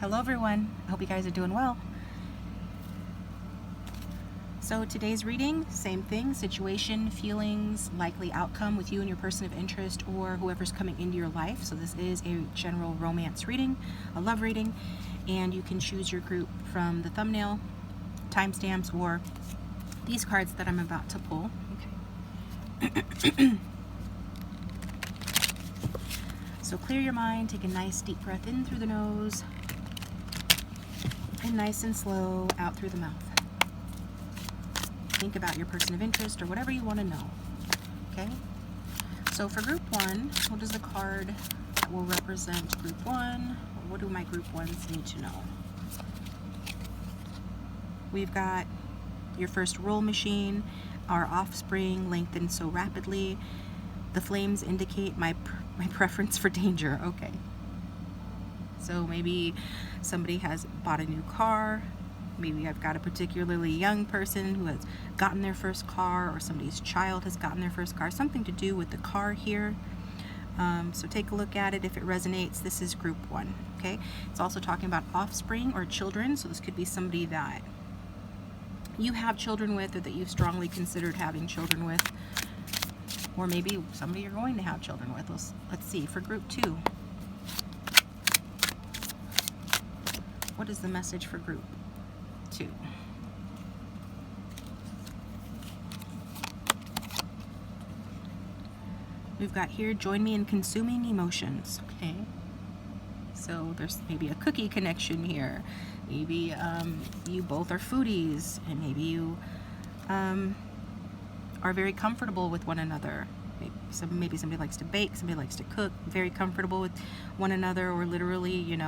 Hello everyone, I hope you guys are doing well. So today's reading, same thing, situation, feelings, likely outcome with you and your person of interest or whoever's coming into your life. So this is a general romance reading, a love reading, and you can choose your group from the thumbnail, timestamps, or these cards that I'm about to pull. Okay. So clear your mind, take a nice deep breath in through the nose, and nice and slow out through the mouth. Think about your person of interest or whatever you want to know. Okay? So for group one, what is the card that will represent group one? Or what do my group ones need to know? We've got your first roll machine, our offspring lengthened so rapidly. The flames indicate my preference for danger. Okay. So maybe somebody has bought a new car. Maybe I've got a particularly young person who has gotten their first car, or somebody's child has gotten their first car. Something to do with the car here. So take a look at it. If it resonates, this is group one. Okay. It's also talking about offspring or children. So this could be somebody that you have children with, or that you've strongly considered having children with. Or maybe somebody you're going to have children with. Let's see, for group two. What is the message for group two? We've got here, join me in consuming emotions. Okay. So there's maybe a cookie connection here. Maybe you both are foodies, and maybe you are very comfortable with one another. Maybe somebody likes to bake, somebody likes to cook, very comfortable with one another, or literally,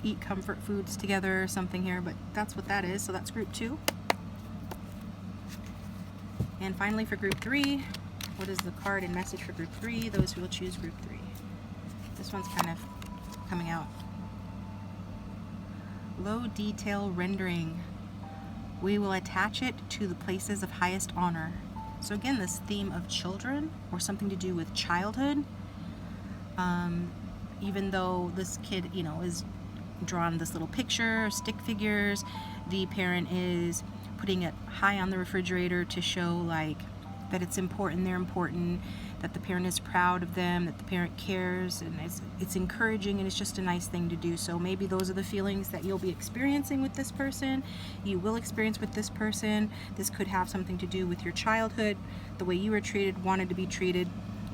eat comfort foods together or something here, but that's what that is. So that's group two. And finally for group three, what is the card and message for group three? Those who will choose group three. This one's kind of coming out. Low detail rendering. We will attach it to the places of highest honor. So again, this theme of children, or something to do with childhood. Even though this kid, is drawn this little picture, stick figures, the parent is putting it high on the refrigerator to show that it's important, they're important, that the parent is proud of them, that the parent cares, and it's encouraging, and it's just a nice thing to do. So maybe those are the feelings that you'll be experiencing with this person, you will experience with this person. This could have something to do with your childhood, the way you were treated, wanted to be treated.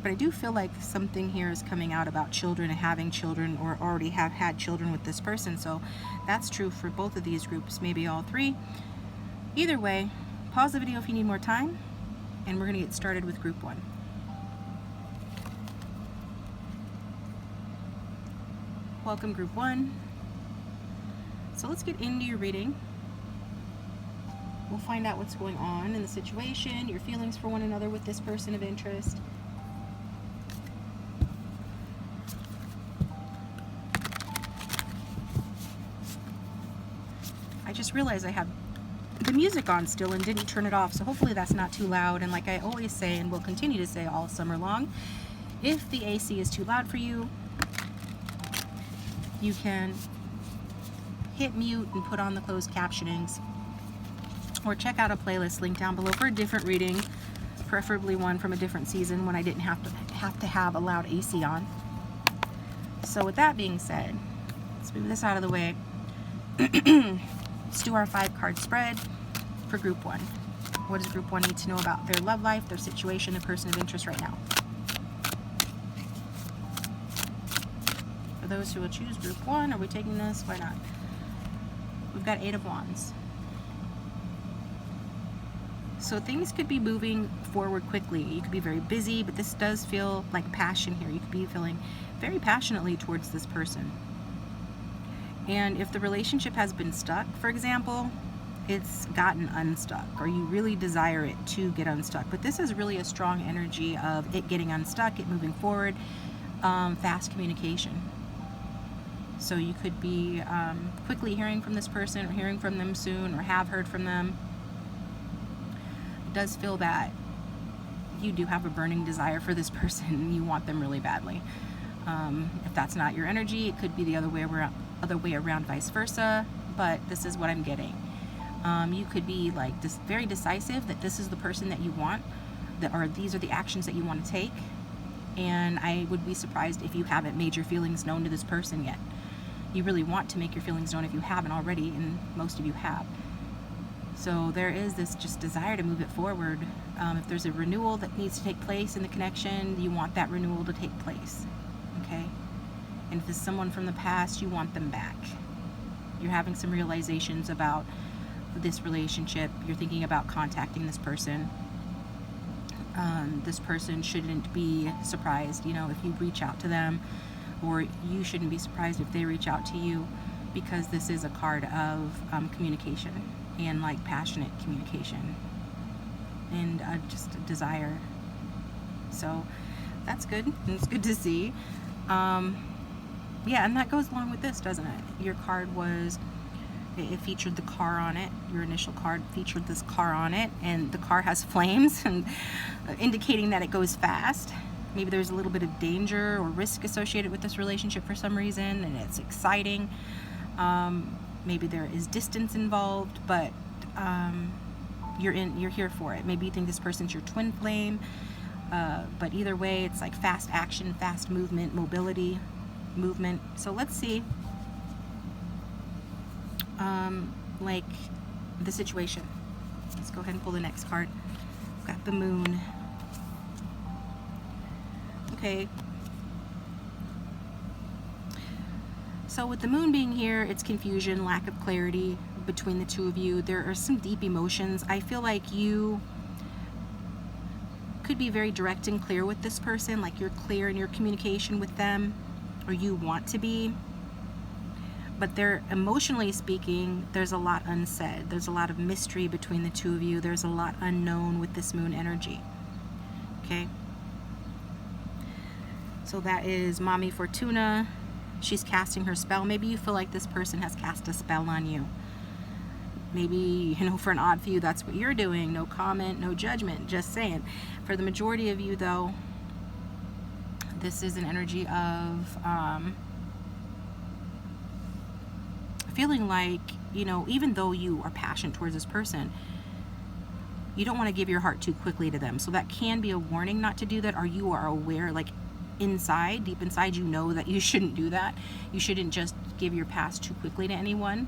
But I do feel like something here is coming out about children and having children, or already have had children with this person. So that's true for both of these groups, maybe all three. Either way, pause the video if you need more time, and we're going to get started with group one. Welcome, group one. So let's get into your reading. We'll find out what's going on in the situation, your feelings for one another with this person of interest. I just realized I have the music on still and didn't turn it off, so hopefully that's not too loud. And like I always say, and will continue to say all summer long, if the AC is too loud for you, you can hit mute and put on the closed captionings, or check out a playlist link down below for a different reading, preferably one from a different season when I didn't have to have a loud AC on. So with that being said, let's move this out of the way. Let's do our 5-card spread for group one. What does group one need to know about their love life, their situation, their person of interest right now? For those who will choose group one, are we taking this? Why not? We've got 8 of Wands. So things could be moving forward quickly. You could be very busy, but this does feel like passion here. You could be feeling very passionately towards this person. And if the relationship has been stuck, for example, it's gotten unstuck, or you really desire it to get unstuck. But this is really a strong energy of it getting unstuck, it moving forward, fast communication. So you could be quickly hearing from this person, or hearing from them soon, or have heard from them. It does feel that you do have a burning desire for this person and you want them really badly. If that's not your energy, it could be the other way around, vice versa, but this is what I'm getting. You could be like very decisive that this is the person that you want, or these are the actions that you want to take, and I would be surprised if you haven't made your feelings known to this person yet. You really want to make your feelings known if you haven't already, and most of you have. So there is this just desire to move it forward. If there's a renewal that needs to take place in the connection, you want that renewal to take place, okay? And if it's someone from the past, you want them back. You're having some realizations about this relationship. You're thinking about contacting this person. This person shouldn't be surprised, you know, if you reach out to them, or you shouldn't be surprised if they reach out to you, because this is a card of communication, and like passionate communication, and just a desire. So that's good. It's good to see. Yeah, and that goes along with this, doesn't it? Your card it featured the car on it. Your initial card featured this car on it, and the car has flames, and indicating that it goes fast. Maybe there's a little bit of danger or risk associated with this relationship for some reason, and it's exciting. Maybe there is distance involved, but you're here for it. Maybe you think this person's your twin flame, but either way, it's like fast action, fast movement, mobility, movement. So let's see, like the situation. Let's go ahead and pull the next card. We've got the Moon. Okay. So with the Moon being here, it's confusion, lack of clarity between the two of you. There are some deep emotions. I feel like you could be very direct and clear with this person, like you're clear in your communication with them, or you want to be. But they're, emotionally speaking, there's a lot unsaid. There's a lot of mystery between the two of you. There's a lot unknown with this Moon energy. Okay? So that is Mommy Fortuna. She's casting her spell. Maybe you feel like this person has cast a spell on you. Maybe, you know, for an odd few, that's what you're doing. No comment, no judgment, just saying. For the majority of you, though, this is an energy of feeling like, you know, even though you are passionate towards this person, you don't want to give your heart too quickly to them. So that can be a warning not to do that, or you are aware, like inside, deep inside, you know that you shouldn't do that. You shouldn't just give your past too quickly to anyone,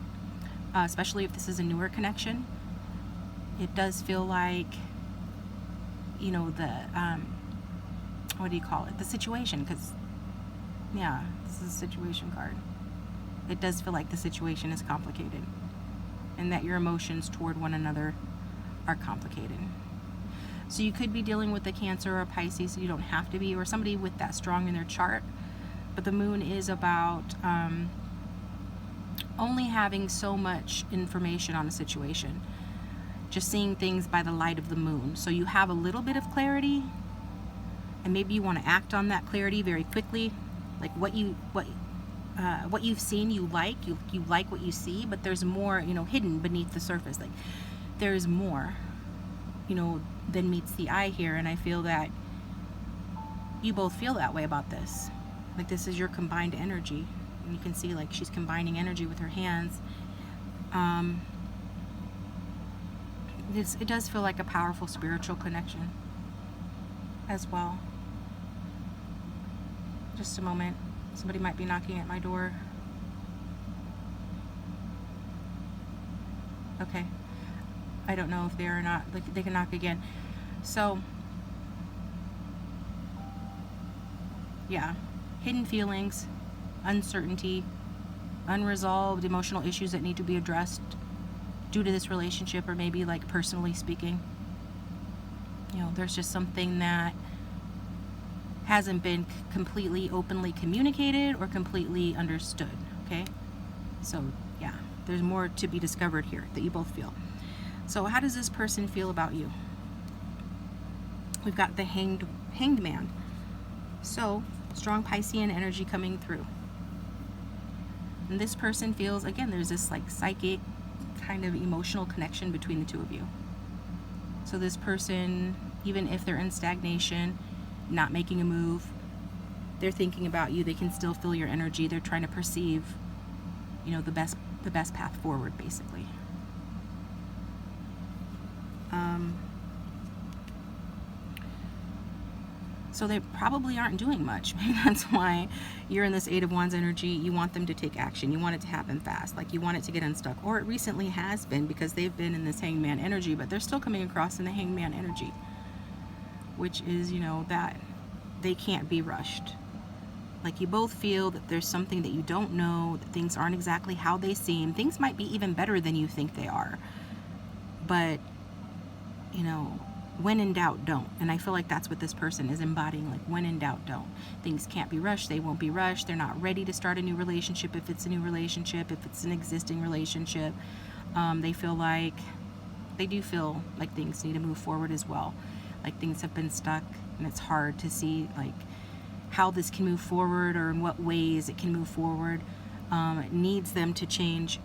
especially if this is a newer connection. It does feel like, you know, the, what do you call it? The situation, because, yeah, this is a situation card. It does feel like the situation is complicated, and that your emotions toward one another are complicated. So you could be dealing with a Cancer or a Pisces, so you don't have to be, or somebody with that strong in their chart. But the Moon is about only having so much information on a situation, just seeing things by the light of the Moon. So you have a little bit of clarity, and maybe you want to act on that clarity very quickly. Like what you've seen, you like what you see, but there's more, you know, hidden beneath the surface. Like there's more, you know, than meets the eye here. And I feel that you both feel that way about this. Like this is your combined energy, and you can see like she's combining energy with her hands. It does feel like a powerful spiritual connection as well. Just a moment. Somebody might be knocking at my door. Okay. I don't know if they are or not. They can knock again. So, yeah. Hidden feelings, uncertainty, unresolved emotional issues that need to be addressed due to this relationship, or maybe like personally speaking. You know, there's just something that hasn't been completely openly communicated or completely understood, okay? So, yeah, there's more to be discovered here that you both feel. So how does this person feel about you? We've got the hanged man. So, strong Piscean energy coming through. And this person feels, again, there's this like psychic kind of emotional connection between the two of you. So this person, even if they're in stagnation, not making a move, they're thinking about you. They can still feel your energy. They're trying to perceive, you know, the best path forward, basically. So they probably aren't doing much. That's why you're in this Eight of Wands energy. You want them to take action. You want it to happen fast. Like, you want it to get unstuck. Or it recently has been, because they've been in this Hangman energy, but they're still coming across in the Hangman energy, which is, you know, that they can't be rushed. Like, you both feel that there's something that you don't know, that things aren't exactly how they seem. Things might be even better than you think they are. But, you know, when in doubt, don't. And I feel like that's what this person is embodying. Like, when in doubt, don't. Things can't be rushed. They won't be rushed. They're not ready to start a new relationship if it's a new relationship, if it's an existing relationship. They do feel like things need to move forward as well. Like, things have been stuck, and it's hard to see, like, how this can move forward, or in what ways it can move forward. It needs them to change,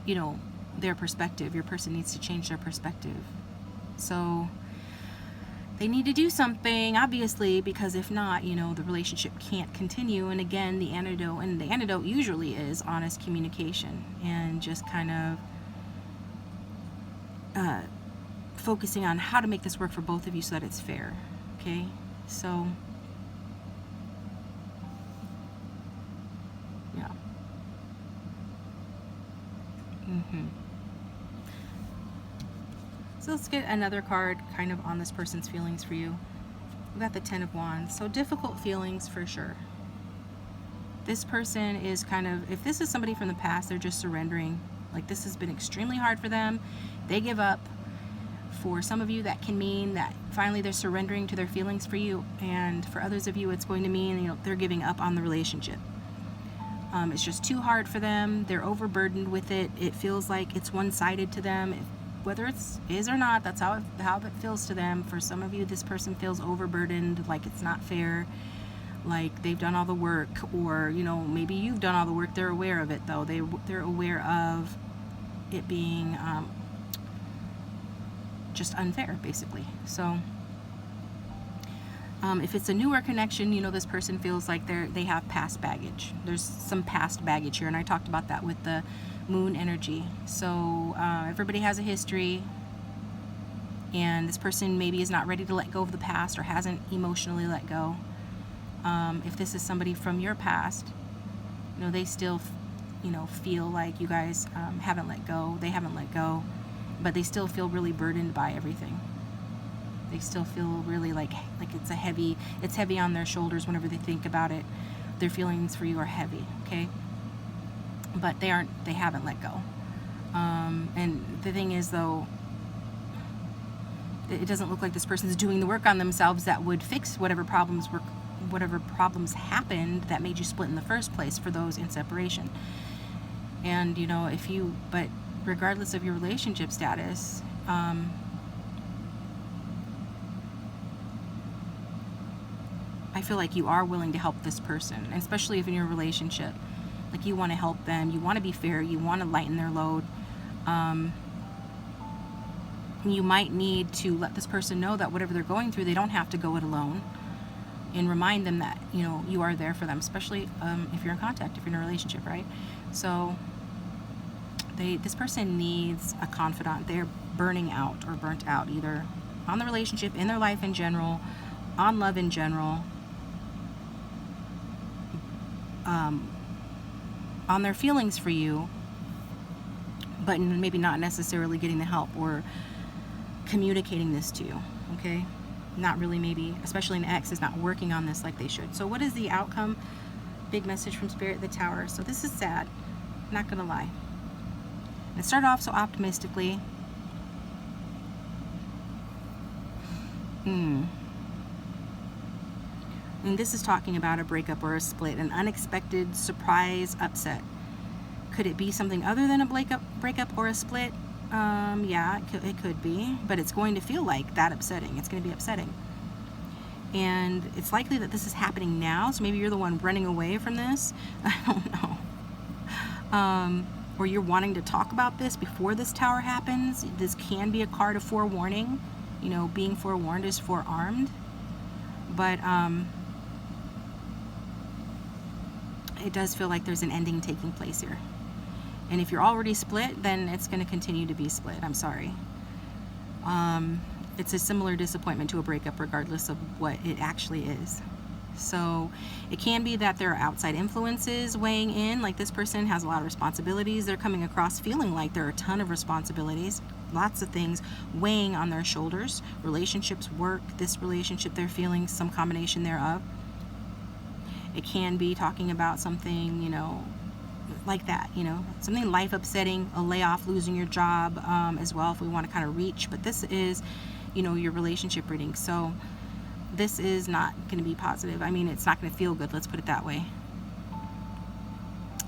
you know, their perspective. Your person needs to change their perspective. So they need to do something, obviously, because if not, you know, the relationship can't continue. And again, the antidote usually is honest communication, and just kind of focusing on how to make this work for both of you so that it's fair. Okay, so yeah. So let's get another card kind of on this person's feelings for you. We got the Ten of Wands. So difficult feelings for sure. This person is kind of, if this is somebody from the past, they're just surrendering. Like, this has been extremely hard for them. They give up. For some of you, that can mean that finally they're surrendering to their feelings for you. And for others of you, it's going to mean, you know, they're giving up on the relationship. It's just too hard for them. They're overburdened with it. It feels like it's one-sided to them. Whether it is or not, that's how it feels to them. For some of you, this person feels overburdened, like it's not fair, like they've done all the work, or, you know, maybe you've done all the work. They're aware of it, though. They're aware of it being just unfair, basically. So if it's a newer connection, you know, this person feels like they have past baggage. There's some past baggage here, and I talked about that with the Moon energy. So everybody has a history, and this person maybe is not ready to let go of the past, or hasn't emotionally let go. If this is somebody from your past, you know, they still, you know, feel like you guys haven't let go. They haven't let go, but they still feel really burdened by everything. They still feel really like it's heavy on their shoulders whenever they think about it. Their feelings for you are heavy, okay? But they haven't let go. And the thing is, though, it doesn't look like this person's doing the work on themselves that would fix whatever problems happened that made you split in the first place, for those in separation. And, you know, but regardless of your relationship status, I feel like you are willing to help this person, and especially if in your relationship. Like, you want to help them, you want to be fair, you want to lighten their load. You might need to let this person know that whatever they're going through, they don't have to go it alone, and remind them that, you know, you are there for them, especially if you're in contact, if you're in a relationship, right? So this person needs a confidant. They're burning out or burnt out, either on the relationship, in their life in general, on love in general, on their feelings for you, but maybe not necessarily getting the help or communicating this to you, okay? Not really, maybe, especially an ex is not working on this like they should. So what is the outcome? Big message from Spirit, the Tower. So this is sad, not gonna lie. It started off so optimistically. And this is talking about a breakup or a split, an unexpected surprise upset. Could it be something other than a breakup or a split? Yeah, it could be, but it's going to feel like that upsetting. It's going to be upsetting. And it's likely that this is happening now, so maybe you're the one running away from this. I don't know. Or you're wanting to talk about this before this Tower happens. This can be a card of forewarning. You know, being forewarned is forearmed. But it does feel like there's an ending taking place here. And if you're already split, then it's going to continue to be split. I'm sorry. It's a similar disappointment to a breakup regardless of what it actually is. So it can be that there are outside influences weighing in, like this person has a lot of responsibilities. They're coming across feeling like there are a ton of responsibilities, lots of things weighing on their shoulders, relationships, work, this relationship they're feeling, some combination thereof. It can be talking about something, you know, like that, you know, something life upsetting, a layoff, losing your job as well, if we want to kind of reach. But this is, you know, your relationship reading. So this is not going to be positive. I mean, it's not going to feel good. Let's put it that way.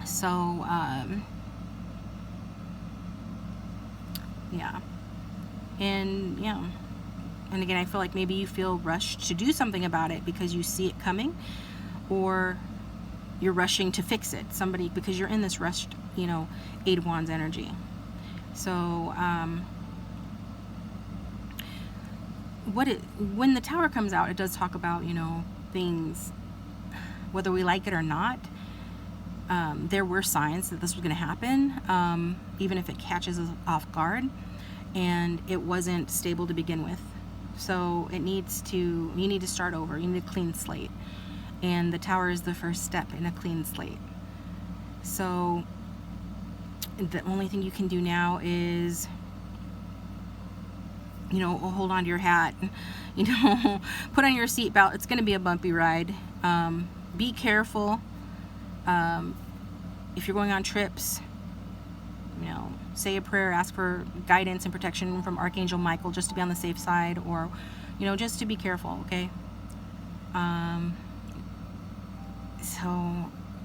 So, yeah. And, yeah. And again, I feel like maybe you feel rushed to do something about it because you see it coming, or you're rushing to fix it. Somebody, because you're in this rushed, you know, Eight of Wands energy. So, when the Tower comes out, it does talk about, you know, things, whether we like it or not. There were signs that this was going to happen, even if it catches us off guard, and it wasn't stable to begin with. So you need to start over. You need a clean slate, and the Tower is the first step in a clean slate. So the only thing you can do now is, you know, hold on to your hat, you know, put on your seatbelt. It's going to be a bumpy ride. Be careful. If you're going on trips, you know, say a prayer, ask for guidance and protection from Archangel Michael, just to be on the safe side, or, you know, just to be careful, okay? So,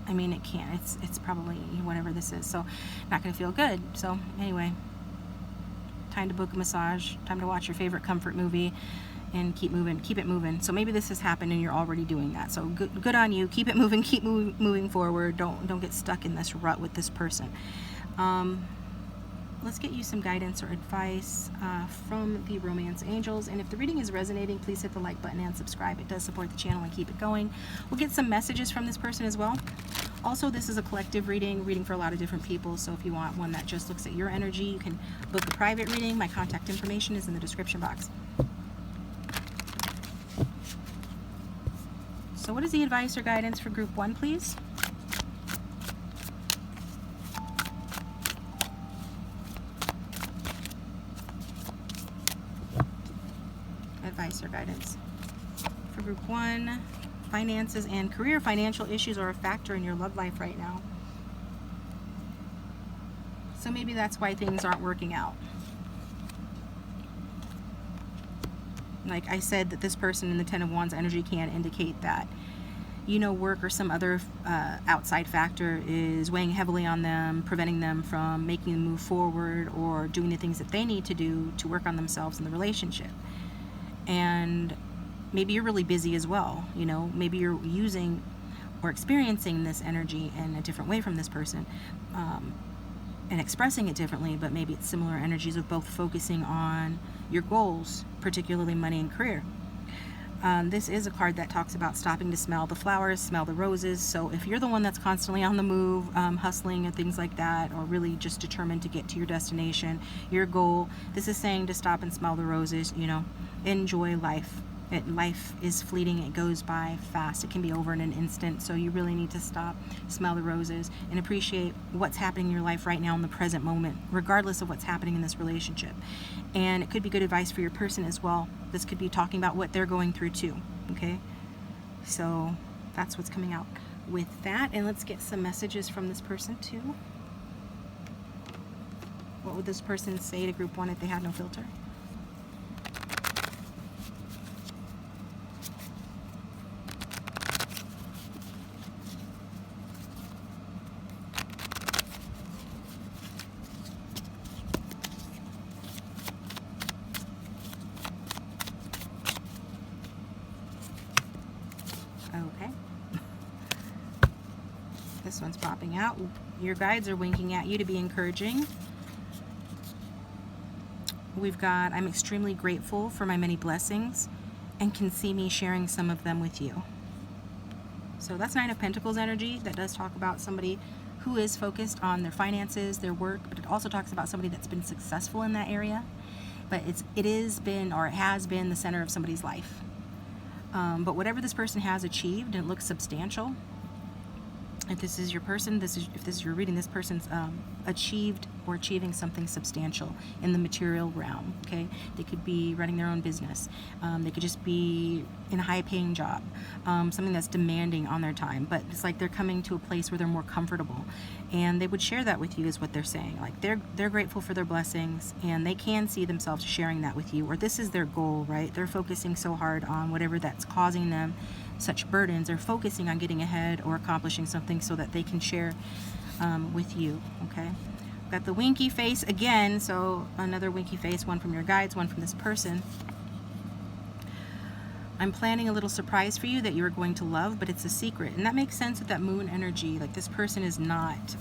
I mean, it can't. It's probably whatever this is. So, not going to feel good. So, anyway. Time to book a massage, time to watch your favorite comfort movie, and keep it moving. So maybe this has happened and you're already doing that. So good on you. Keep it moving, keep moving forward. Don't get stuck in this rut with this person. Let's get you some guidance or advice from the romance angels. And if the reading is resonating, please hit the like button and subscribe. It does support the channel and keep it going. We'll get some messages from this person as well. Also, this is a collective reading for a lot of different people. So if you want one that just looks at your energy, you can book a private reading. My contact information is in the description box. So what is the advice or guidance for group 1, please? Advice or guidance for group 1. Finances and career. Financial issues are a factor in your love life right now. So maybe that's why things aren't working out. Like I said, that this person in the Ten of Wands energy can indicate that, you know, work or some other outside factor is weighing heavily on them, preventing them from making a move forward or doing the things that they need to do to work on themselves in the relationship. And maybe you're really busy as well, you know, maybe you're using or experiencing this energy in a different way from this person, and expressing it differently, but maybe it's similar energies of both focusing on your goals, particularly money and career. This is a card that talks about stopping to smell the flowers, smell the roses. So if you're the one that's constantly on the move, hustling and things like that, or really just determined to get to your destination, your goal, this is saying to stop and smell the roses, you know, enjoy life. Life is fleeting. It goes by fast. It can be over in an instant. So you really need to stop, smell the roses, and appreciate what's happening in your life right now in the present moment, regardless of what's happening in this relationship. And it could be good advice for your person as well. This could be talking about what they're going through too. Okay? So that's what's coming out with that. And let's get some messages from this person too. What would this person say to group 1 if they had no filter? Okay. This one's popping out. Your guides are winking at you to be encouraging. We've got, I'm extremely grateful for my many blessings and can see me sharing some of them with you. So that's Nine of Pentacles energy. That does talk about somebody who is focused on their finances, their work, but it also talks about somebody that's been successful in that area. But it has been, or it has been, the center of somebody's life. But whatever this person has achieved, and it looks substantial. If this is your person, if this is your reading, this person's achieved or achieving something substantial in the material realm. Okay, they could be running their own business. They could just be in a high-paying job, something that's demanding on their time. But it's like they're coming to a place where they're more comfortable, and they would share that with you, is what they're saying. Like they're grateful for their blessings, and they can see themselves sharing that with you. Or this is their goal, right? They're focusing so hard on whatever that's causing them such burdens, or focusing on getting ahead or accomplishing something so that they can share with you. Okay, got the winky face again, so another winky face, one from your guides, one from this person. I'm planning a little surprise for you that you are going to love, but it's a secret. And that makes sense with that moon energy. Like this person is not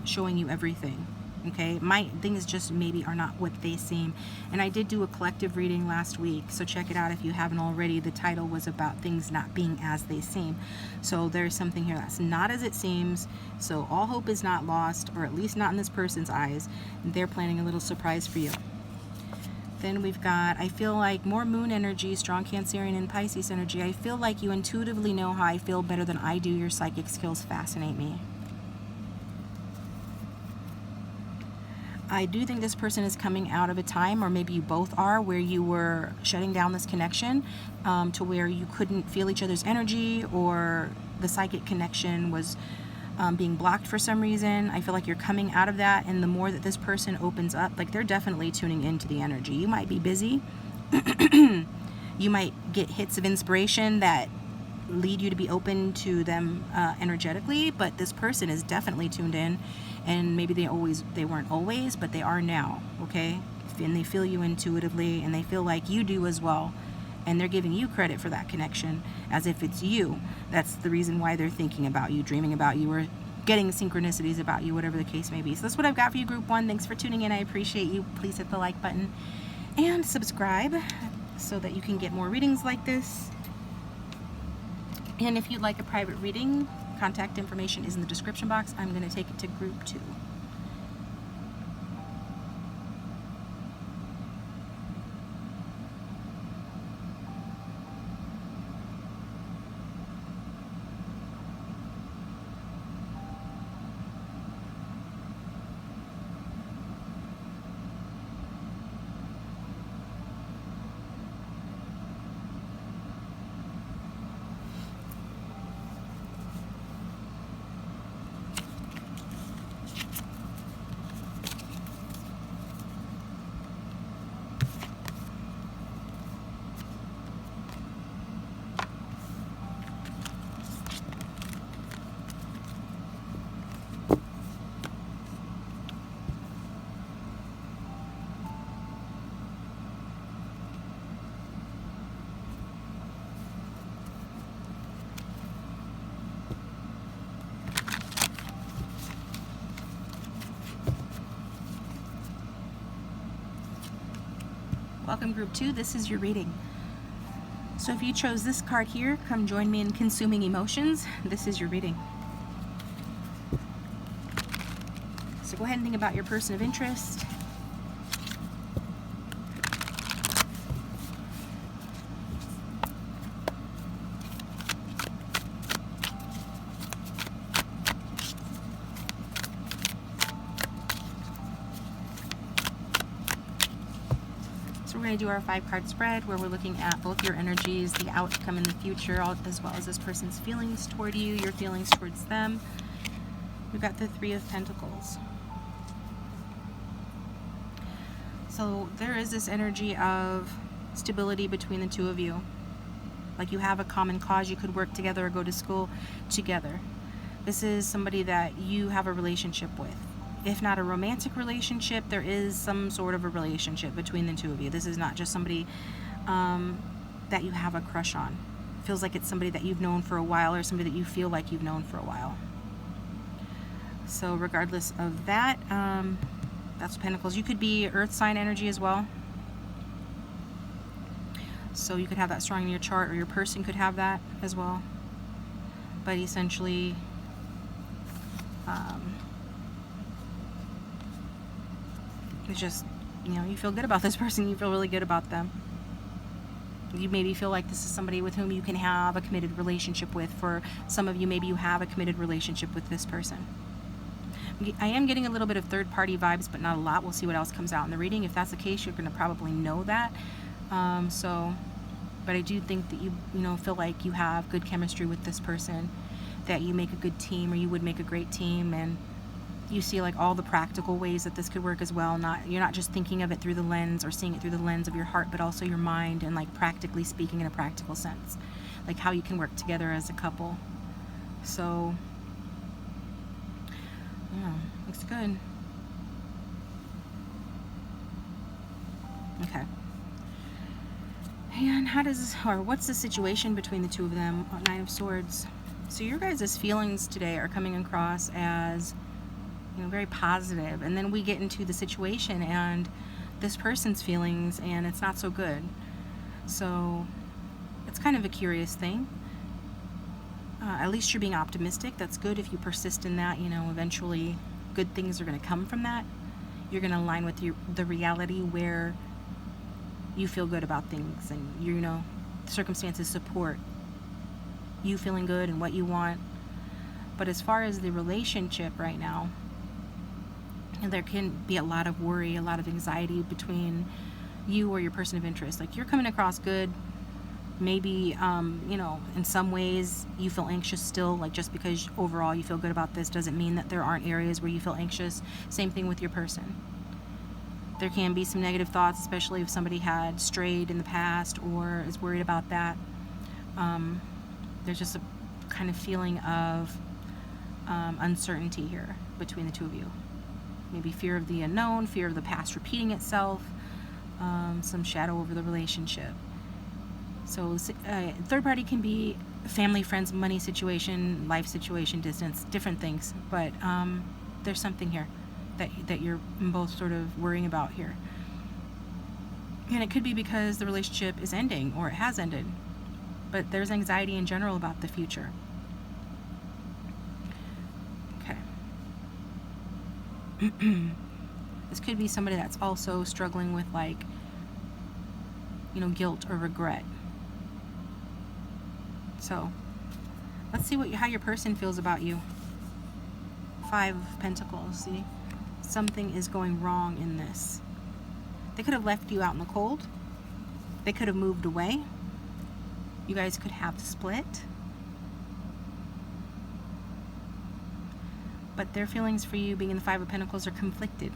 showing you everything. Okay, things just maybe are not what they seem. And I did do a collective reading last week, so check it out if you haven't already. The title was about things not being as they seem. So there's something here that's not as it seems. So all hope is not lost, or at least not in this person's eyes. They're planning a little surprise for you. Then we've got, I feel like, more moon energy, strong Cancerian and Pisces energy. I feel like you intuitively know how I feel better than I do. Your psychic skills fascinate me. I do think this person is coming out of a time, or maybe you both are, where you were shutting down this connection to where you couldn't feel each other's energy, or the psychic connection was being blocked for some reason. I feel like you're coming out of that, and the more that this person opens up, like they're definitely tuning into the energy. You might be busy. You might get hits of inspiration that lead you to be open to them energetically, but this person is definitely tuned in. And maybe they weren't always, but they are now. Okay, and they feel you intuitively, and they feel like you do as well, and they're giving you credit for that connection as if it's you. That's the reason why they're thinking about you, dreaming about you, or getting synchronicities about you, whatever the case may be. So that's what I've got for you, group one. Thanks for tuning in. I appreciate you. Please hit the like button and subscribe so that you can get more readings like this. And if you'd like a private reading, contact information is in the description box. I'm going to take it to group 2. Welcome, group 2. This is your reading. So if you chose this card here, come join me in consuming emotions. This is your reading. So go ahead and think about your person of interest. So we're going to do our 5-card spread, where we're looking at both your energies, the outcome in the future, as well as this person's feelings toward you, your feelings towards them. We've got the 3 of Pentacles. So there is this energy of stability between the two of you. Like you have a common cause, you could work together or go to school together. This is somebody that you have a relationship with. If not a romantic relationship, there is some sort of a relationship between the two of you. This is not just somebody that you have a crush on. It feels like it's somebody that you've known for a while, or somebody that you feel like you've known for a while. So regardless of that, that's Pentacles. You could be Earth sign energy as well. So you could have that strong in your chart, or your person could have that as well. but essentially it's just, you know, you feel good about this person, you feel really good about them. You maybe feel like this is somebody with whom you can have a committed relationship with. For some of you, maybe you have a committed relationship with this person. I am getting a little bit of third-party vibes, but not a lot. We'll see what else comes out in the reading. If that's the case, you're going to probably know that. But I do think that you know, feel like you have good chemistry with this person, that you make a good team, or you would make a great team, and you see like all the practical ways that this could work as well. You're not just thinking of it through the lens or seeing it through the lens of your heart, but also your mind, and like practically speaking in a practical sense, like how you can work together as a couple. So yeah, looks good. Okay. And what's the situation between the two of them? Nine of Swords. So your guys' feelings today are coming across as, you know, very positive, and then we get into the situation and this person's feelings, and it's not so good. So it's kind of a curious thing. At least you're being optimistic. That's good. If you persist in that, you know, eventually good things are going to come from that. You're going to align with the reality where you feel good about things, and you know, circumstances support you feeling good and what you want. But as far as the relationship right now, there can be a lot of worry, a lot of anxiety between you or your person of interest. Like, you're coming across good. Maybe, you know, in some ways you feel anxious still. Like, just because overall you feel good about this doesn't mean that there aren't areas where you feel anxious. Same thing with your person. There can be some negative thoughts, especially if somebody had strayed in the past or is worried about that. There's just a kind of feeling of uncertainty here between the two of you. Maybe fear of the unknown, fear of the past repeating itself, some shadow over the relationship. So third party can be family, friends, money situation, life situation, distance, different things. But there's something here that you're both sort of worrying about here. And it could be because the relationship is ending, or it has ended. But there's anxiety in general about the future. Okay. This could be somebody that's also struggling with, like, you know, guilt or regret. So let's see how your person feels about you. 5 of Pentacles. See, something is going wrong in this. They could have left you out in the cold. They could have moved away. You guys could have split. But their feelings for you, being in the 5 of Pentacles, are conflicted.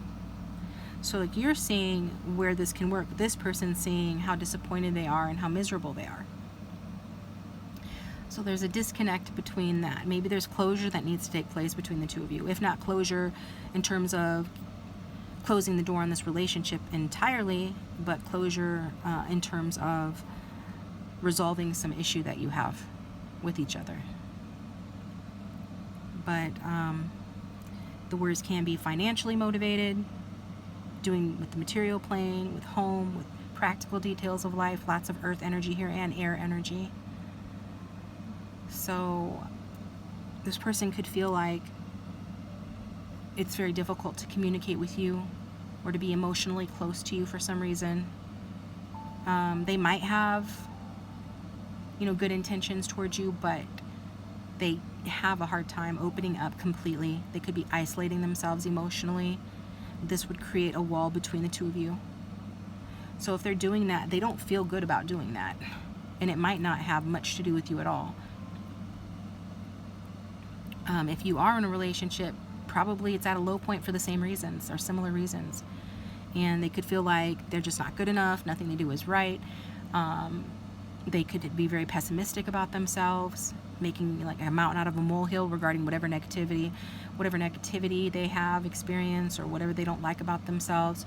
So, like, you're seeing where this can work. This person's seeing how disappointed they are and how miserable they are. So there's a disconnect between that. Maybe there's closure that needs to take place between the two of you. If not closure in terms of closing the door on this relationship entirely, but closure in terms of resolving some issue that you have with each other. But the worries can be financially motivated, doing with the material plane, with home, with practical details of life, lots of earth energy here and air energy. So this person could feel like it's very difficult to communicate with you or to be emotionally close to you for some reason. They might have, you know, good intentions towards you, but they have a hard time opening up completely. They could be isolating themselves emotionally. This would create a wall between the two of you. So if they're doing that, they don't feel good about doing that. And it might not have much to do with you at all. If you are in a relationship, probably it's at a low point for the same reasons or similar reasons. And they could feel like they're just not good enough, nothing they do is right. They could be very pessimistic about themselves, making like a mountain out of a molehill regarding whatever negativity they have experienced or whatever they don't like about themselves.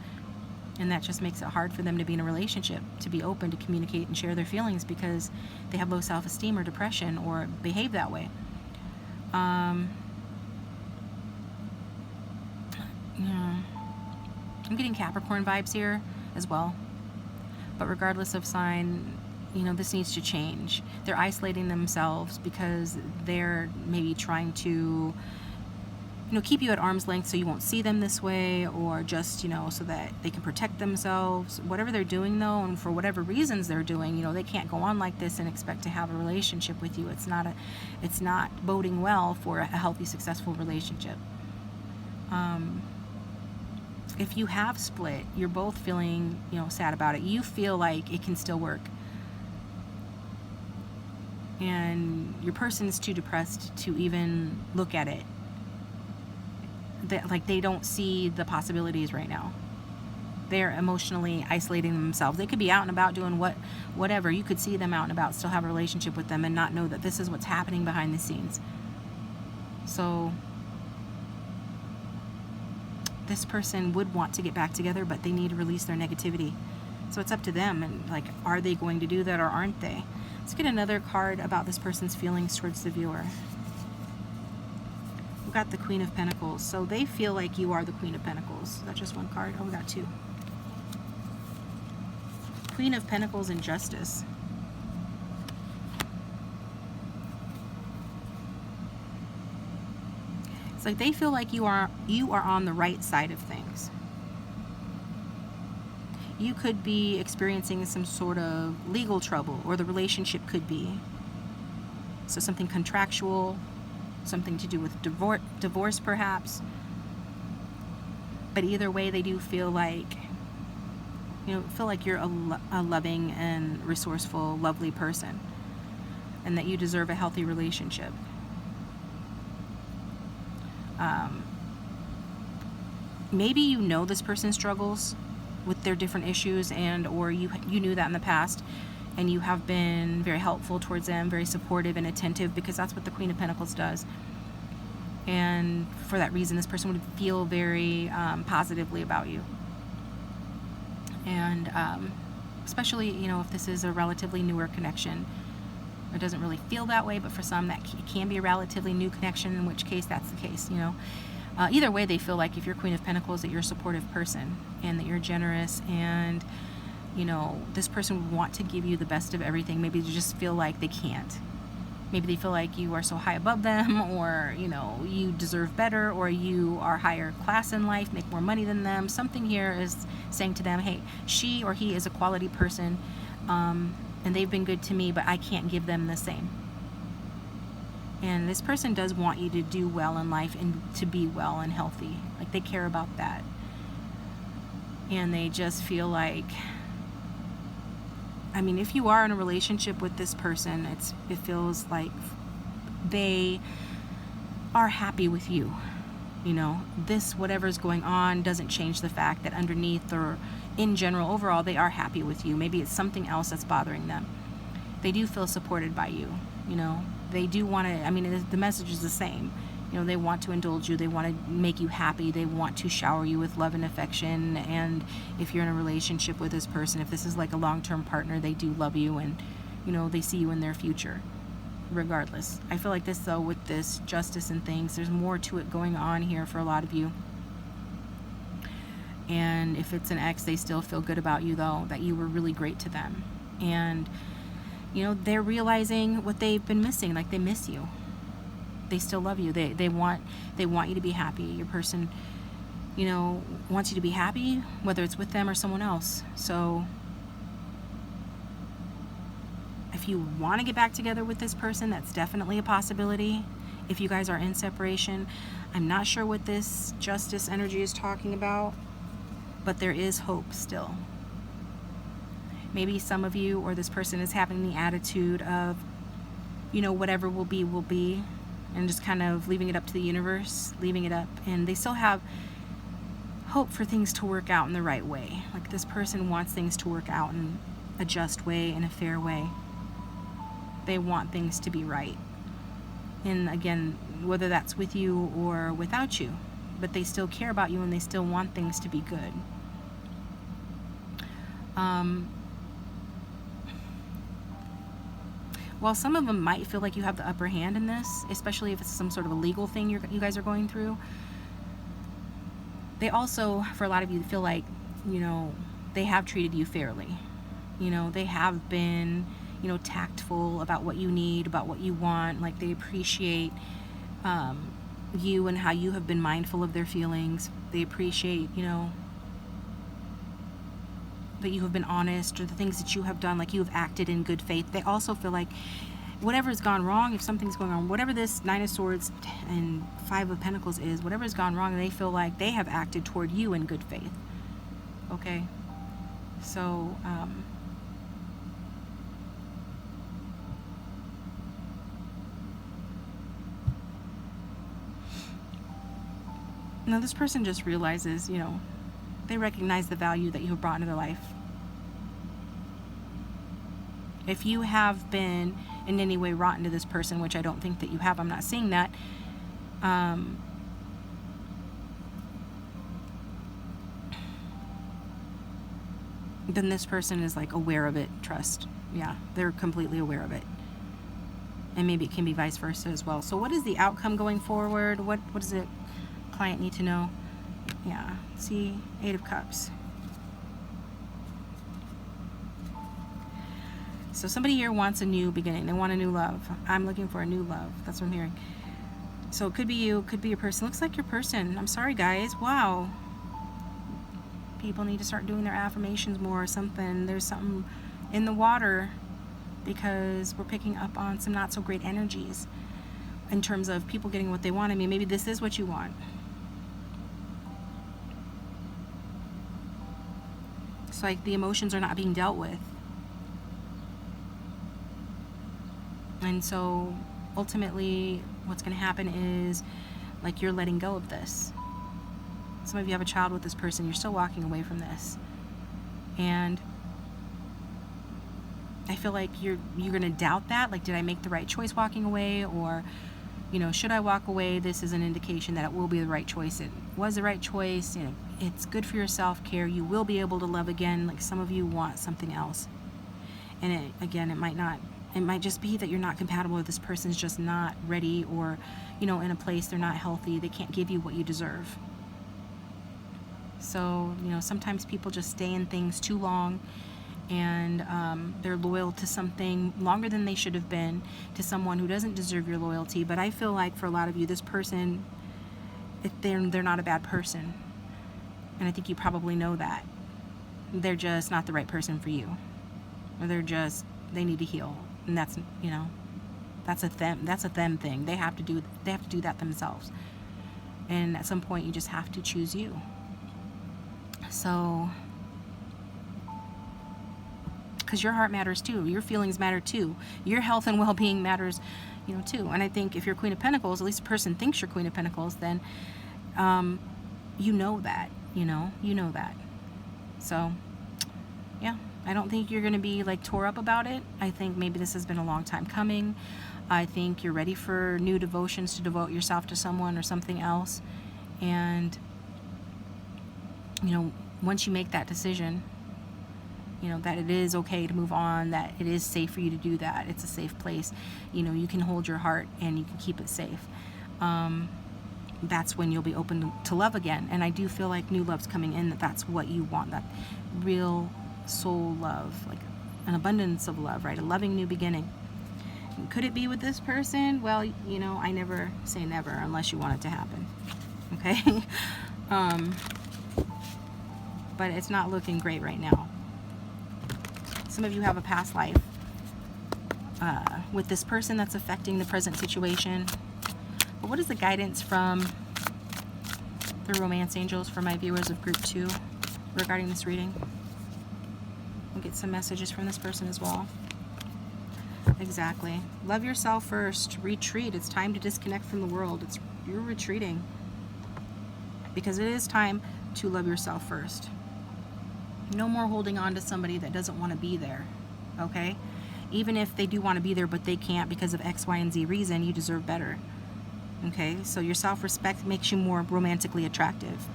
And that just makes it hard for them to be in a relationship, to be open, to communicate and share their feelings, because they have low self-esteem or depression or behave that way. Yeah. I'm getting Capricorn vibes here as well. But regardless of sign, this needs to change. They're isolating themselves because they're maybe trying to, keep you at arm's length so you won't see them this way, or just, so that they can protect themselves. Whatever they're doing, though, and for whatever reasons they're doing, they can't go on like this and expect to have a relationship with you. It's not boding well for a healthy, successful relationship. If you have split, you're both feeling, sad about it. You feel like it can still work. And your person is too depressed to even look at it. They don't see the possibilities right now. They're emotionally isolating themselves. They could be out and about doing whatever. You could see them out and about, still have a relationship with them, and not know that this is what's happening behind the scenes. So this person would want to get back together, but they need to release their negativity. So it's up to them, and are they going to do that or aren't they? Let's get another card about this person's feelings towards the viewer. We've got the Queen of Pentacles. So they feel like you are the Queen of Pentacles. Is that just one card? Oh, we got two. Queen of Pentacles and Justice. It's like they feel like you are on the right side of things. You could be experiencing some sort of legal trouble, or the relationship could be. So something contractual, something to do with divorce perhaps. But either way, they do feel like, you're a loving and resourceful, lovely person, and that you deserve a healthy relationship. Maybe this person struggles with their different issues, or you knew that in the past, and you have been very helpful towards them, very supportive and attentive, because that's what the Queen of Pentacles does. And for that reason, this person would feel very positively about you. And especially, if this is a relatively newer connection. It doesn't really feel that way, but for some, that can be a relatively new connection, in which case that's the case, Either way, they feel like if you're Queen of Pentacles, that you're a supportive person, and that you're generous, and, this person would want to give you the best of everything. Maybe they just feel like they can't. Maybe they feel like you are so high above them, or, you deserve better, or you are higher class in life, make more money than them. Something here is saying to them, hey, she or he is a quality person, and they've been good to me, but I can't give them the same. And this person does want you to do well in life and to be well and healthy. Like, they care about that. And they just feel like, if you are in a relationship with this person, it feels like they are happy with you. Whatever's going on doesn't change the fact that underneath, or in general, overall, they are happy with you. Maybe it's something else that's bothering them. They do feel supported by you, They do want to, the message is the same. They want to indulge you. They want to make you happy. They want to shower you with love and affection. And if you're in a relationship with this person, if this is like a long-term partner, they do love you, and, they see you in their future, regardless. I feel like this, though, with this justice and things, there's more to it going on here for a lot of you. And if it's an ex, they still feel good about you, though, that you were really great to them. And they're realizing what they've been missing. Like, they miss you. They still love you. They want you to be happy. Your person, wants you to be happy, whether it's with them or someone else. So if you want to get back together with this person, that's definitely a possibility. If you guys are in separation, I'm not sure what this justice energy is talking about, but there is hope still. Maybe some of you, or this person, is having the attitude of, whatever will be, and just kind of leaving it up to the universe, leaving it up. And they still have hope for things to work out in the right way. Like, this person wants things to work out in a just way, in a fair way. They want things to be right. And again, whether that's with you or without you, but they still care about you, and they still want things to be good. While some of them might feel like you have the upper hand in this, especially if it's some sort of a legal thing you guys are going through, they also, for a lot of you, feel like, they have treated you fairly. They have been you know, tactful about what you need, about what you want. Like they appreciate you and how you have been mindful of their feelings. They appreciate, you know, that you have been honest, or the things that you have done, like you have acted in good faith. They also feel like whatever's gone wrong, if something's going on, whatever this Nine of Swords and Five of Pentacles is, whatever's gone wrong, they feel like they have acted toward you in good faith. Okay? So, now this person just realizes, you know, they recognize the value that you have brought into their life. If you have been in any way rotten to this person, which I don't think that you have, I'm not seeing that, then this person is like aware of it, trust. Yeah, they're completely aware of it. And maybe it can be vice versa as well. So what is the outcome going forward? What does the client need to know? Yeah, see, Eight of Cups. So somebody here wants a new beginning. They want a new love. I'm looking for a new love. That's what I'm hearing. So it could be you, it could be your person. Looks like your person. I'm sorry, guys. Wow. People need to start doing their affirmations more or something. There's something in the water, because we're picking up on some not so great energies in terms of people getting what they want. I mean, maybe this is what you want. It's like the emotions are not being dealt with. And so ultimately what's going to happen is like you're letting go of this. Some of you have a child with this person. You're still walking away from this. And I feel like you're going to doubt that. Like, did I make the right choice walking away? Or, you know, should I walk away? This is an indication that it will be the right choice. It was the right choice. You know, it's good for your self-care. You will be able to love again. Like some of you want something else. And again, it might not. It might just be that you're not compatible, or this person's just not ready, or, you know, in a place they're not healthy. They can't give you what you deserve. So, you know, sometimes people just stay in things too long, and they're loyal to something longer than they should have been, to someone who doesn't deserve your loyalty. But I feel like for a lot of you, this person, they're not a bad person. And I think you probably know that. They're just not the right person for you. Or they need to heal. And that's, you know, that's a them thing. They have to do that themselves. And at some point you just have to choose you. So, because your heart matters too, your feelings matter too, your health and well-being matters, you know, too. And I think if you're Queen of Pentacles, at least a person thinks you're Queen of Pentacles, then you know that, you know that. So yeah, I don't think you're going to be like tore up about it. I think maybe this has been a long time coming. I think you're ready for new devotions, to devote yourself to someone or something else. And, you know, once you make that decision, you know, that it is okay to move on, that it is safe for you to do that. It's a safe place. You know, you can hold your heart and you can keep it safe. That's when you'll be open to love again. And I do feel like new love's coming in, that's what you want, that real soul love, like an abundance of love, right? A loving new beginning. And could it be with this person? Well, you know, I never say never unless you want it to happen. Okay? But it's not looking great right now. Some of you have a past life with this person that's affecting the present situation. But what is the guidance from the romance angels for my viewers of group 2 regarding this reading? We'll get some messages from this person as well. Exactly. Love yourself first. Retreat. It's time to disconnect from the world. You're retreating. Because it is time to love yourself first. No more holding on to somebody that doesn't want to be there. Okay? Even if they do want to be there, but they can't because of X, Y, and Z reason, you deserve better. Okay? So your self-respect makes you more romantically attractive.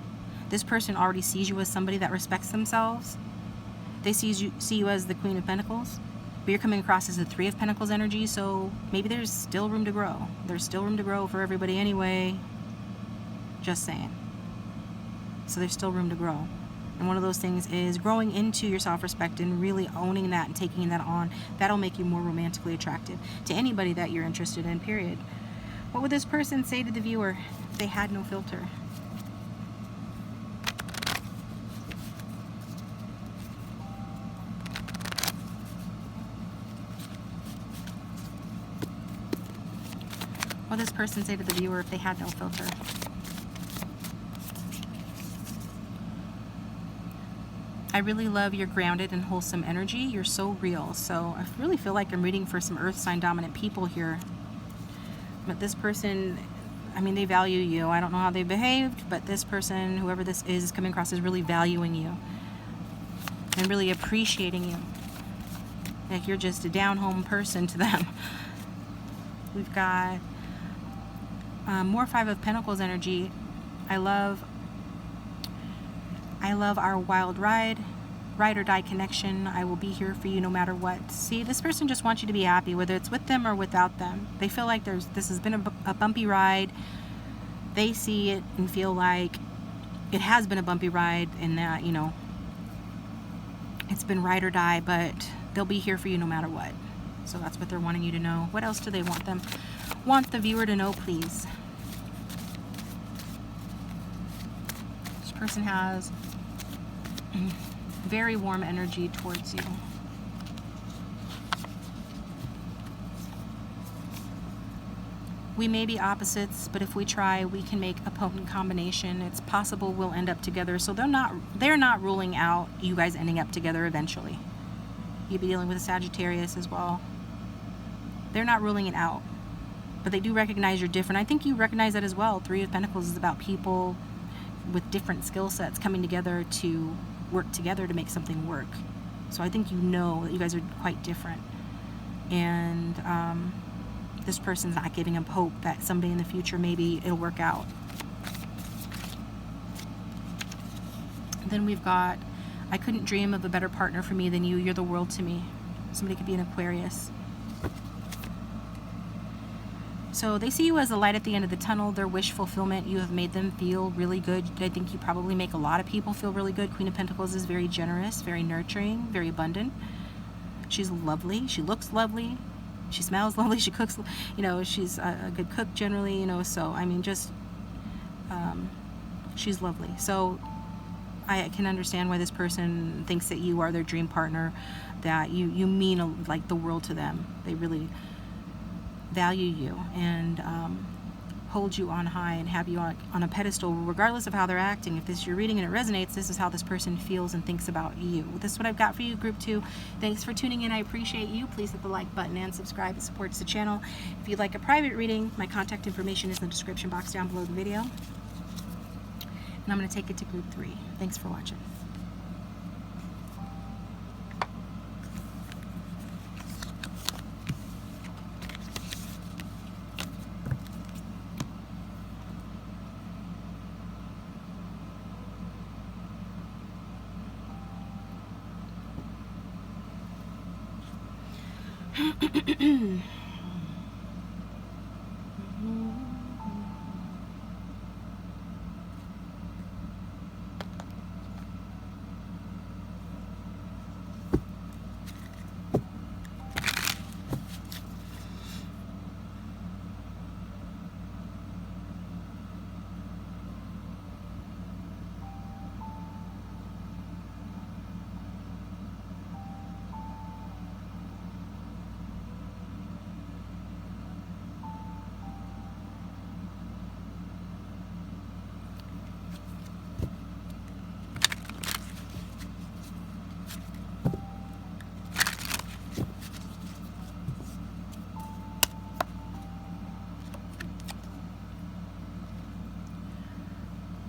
This person already sees you as somebody that respects themselves. They see you as the Queen of Pentacles, but you're coming across as the Three of Pentacles energy, so maybe there's still room to grow. There's still room to grow for everybody anyway. Just saying. So there's still room to grow. And one of those things is growing into your self-respect and really owning that and taking that on. That'll make you more romantically attractive to anybody that you're interested in, period. What would this person say to the viewer if they had no filter? What would this person say to the viewer if they had no filter? I really love your grounded and wholesome energy. You're so real. So I really feel like I'm reading for some earth sign dominant people here. But this person, I mean, they value you. I don't know how they behaved, but this person, whoever this is coming across, is really valuing you and really appreciating you. Like you're just a down-home person to them. We've got more Five of Pentacles energy. I love our wild ride or die connection. I will be here for you no matter what. See, this person just wants you to be happy, whether it's with them or without them. They feel like this has been a bumpy ride. They see it and feel like it has been a bumpy ride, in that, you know, it's been ride or die, but they'll be here for you no matter what. So that's what they're wanting you to know. What else do they want the viewer to know, please? This person has very warm energy towards you. We may be opposites, but if we try, we can make a potent combination. It's possible we'll end up together. So they're not ruling out you guys ending up together eventually. You'll be dealing with a Sagittarius as well. They're not ruling it out, but they do recognize you're different. I think you recognize that as well. Three of Pentacles is about people with different skill sets coming together to work together to make something work. So I think you know that you guys are quite different. And this person's not giving up hope that someday in the future maybe it'll work out. Then we've got, I couldn't dream of a better partner for me than you. You're the world to me. Somebody could be an Aquarius. So they see you as a light at the end of the tunnel. Their wish fulfillment, you have made them feel really good. I think you probably make a lot of people feel really good. Queen of Pentacles is very generous, very nurturing, very abundant. She's lovely. She looks lovely. She smells lovely. She cooks, you know, she's a good cook generally, you know, so I mean, just she's lovely. So I can understand why this person thinks that you are their dream partner, that you mean like the world to them. They really value you and hold you on high and have you on a pedestal, regardless of how they're acting. If this is your reading and it resonates, this is how this person feels and thinks about you. This is what I've got for you, Group 2. Thanks for tuning in. I appreciate you. Please hit the like button and subscribe. It supports the channel. If you'd like a private reading, my contact information is in the description box down below the video. And I'm going to take it to Group 3. Thanks for watching.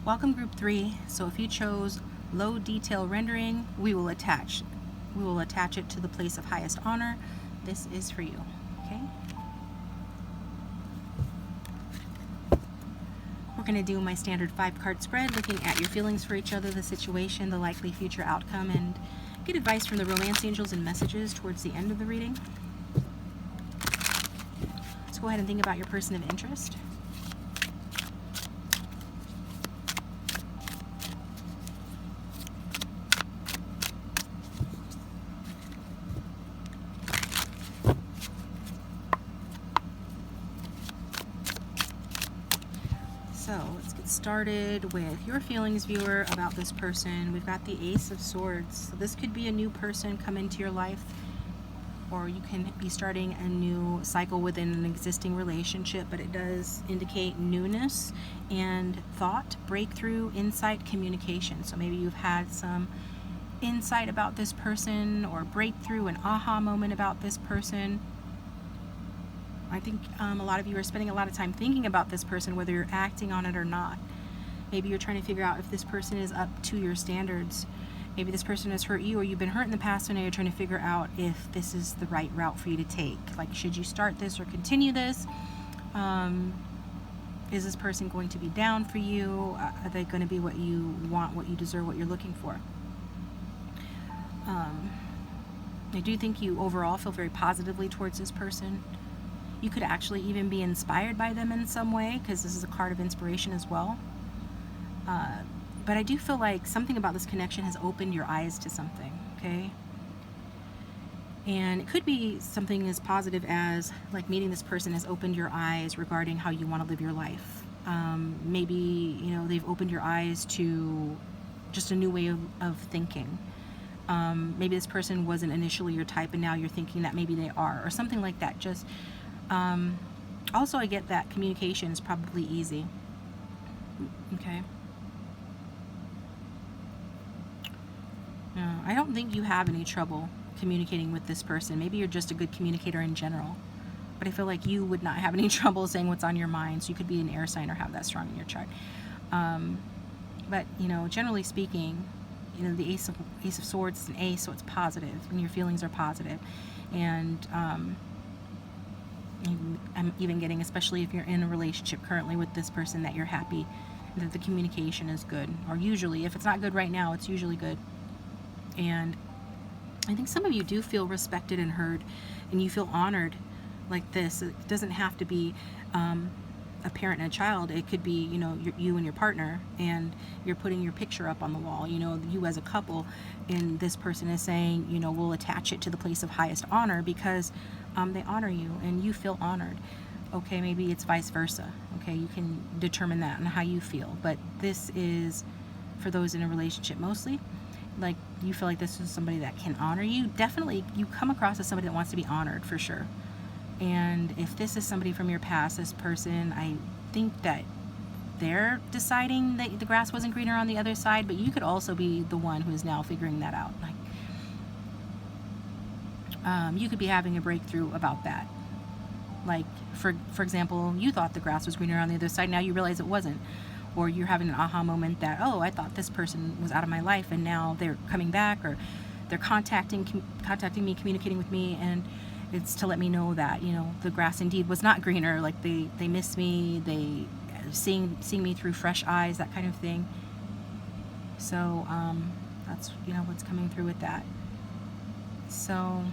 Welcome, Group 3. So if you chose low detail rendering, we will attach it to the place of highest honor. This is for you, okay? We're going to do my standard 5-card spread, looking at your feelings for each other, the situation, the likely future outcome, and get advice from the romance angels and messages towards the end of the reading. Let's go ahead and think about your person of interest. let's get started with your feelings, viewer, about this person. We've got the Ace of Swords. So this could be a new person come into your life, or you can be starting a new cycle within an existing relationship, but it does indicate newness and thought, breakthrough, insight, communication. So maybe you've had some insight about this person, or breakthrough, an aha moment about this person. I think a lot of you are spending a lot of time thinking about this person, whether you're acting on it or not. Maybe you're trying to figure out if this person is up to your standards. Maybe this person has hurt you, or you've been hurt in the past, and now you're trying to figure out if this is the right route for you to take. Like, should you start this or continue this? Is this person going to be down for you? Are they going to be what you want, what you deserve, what you're looking for? I do think you overall feel very positively towards this person. You could actually even be inspired by them in some way, because this is a card of inspiration as well. But I do feel like something about this connection has opened your eyes to something, okay? And it could be something as positive as, like, meeting this person has opened your eyes regarding how you want to live your life. Maybe, you know, they've opened your eyes to just a new way of thinking. Maybe this person wasn't initially your type, and now you're thinking that maybe they are, or something like that. Just also, I get that communication is probably easy. Okay. I don't think you have any trouble communicating with this person. Maybe you're just a good communicator in general, but I feel like you would not have any trouble saying what's on your mind. So you could be an air sign or have that strong in your chart. But, you know, generally speaking, you know, the Ace of Swords is an ace, so it's positive, and your feelings are positive. And I'm even getting, especially if you're in a relationship currently with this person, that you're happy, that the communication is good. Or usually, if it's not good right now, it's usually good. And I think some of you do feel respected and heard, and you feel honored like this. It doesn't have to be a parent and a child. It could be, you know, you and your partner, and you're putting your picture up on the wall, you know, you as a couple, and this person is saying, you know, we'll attach it to the place of highest honor because they honor you and you feel honored. Okay, maybe it's vice versa. Okay, you can determine that and how you feel. But this is for those in a relationship mostly. Like, you feel like this is somebody that can honor you. Definitely, you come across as somebody that wants to be honored, for sure. And if this is somebody from your past, this person, I think that they're deciding that the grass wasn't greener on the other side, but you could also be the one who is now figuring that out. Like, you could be having a breakthrough about that. Like, for example, you thought the grass was greener on the other side, now you realize it wasn't. Or you're having an aha moment that, oh, I thought this person was out of my life, and now they're coming back, or they're contacting me, communicating with me, and it's to let me know that, you know, the grass indeed was not greener. Like, they miss me, they seeing me through fresh eyes, that kind of thing. So that's, you know, what's coming through with that. So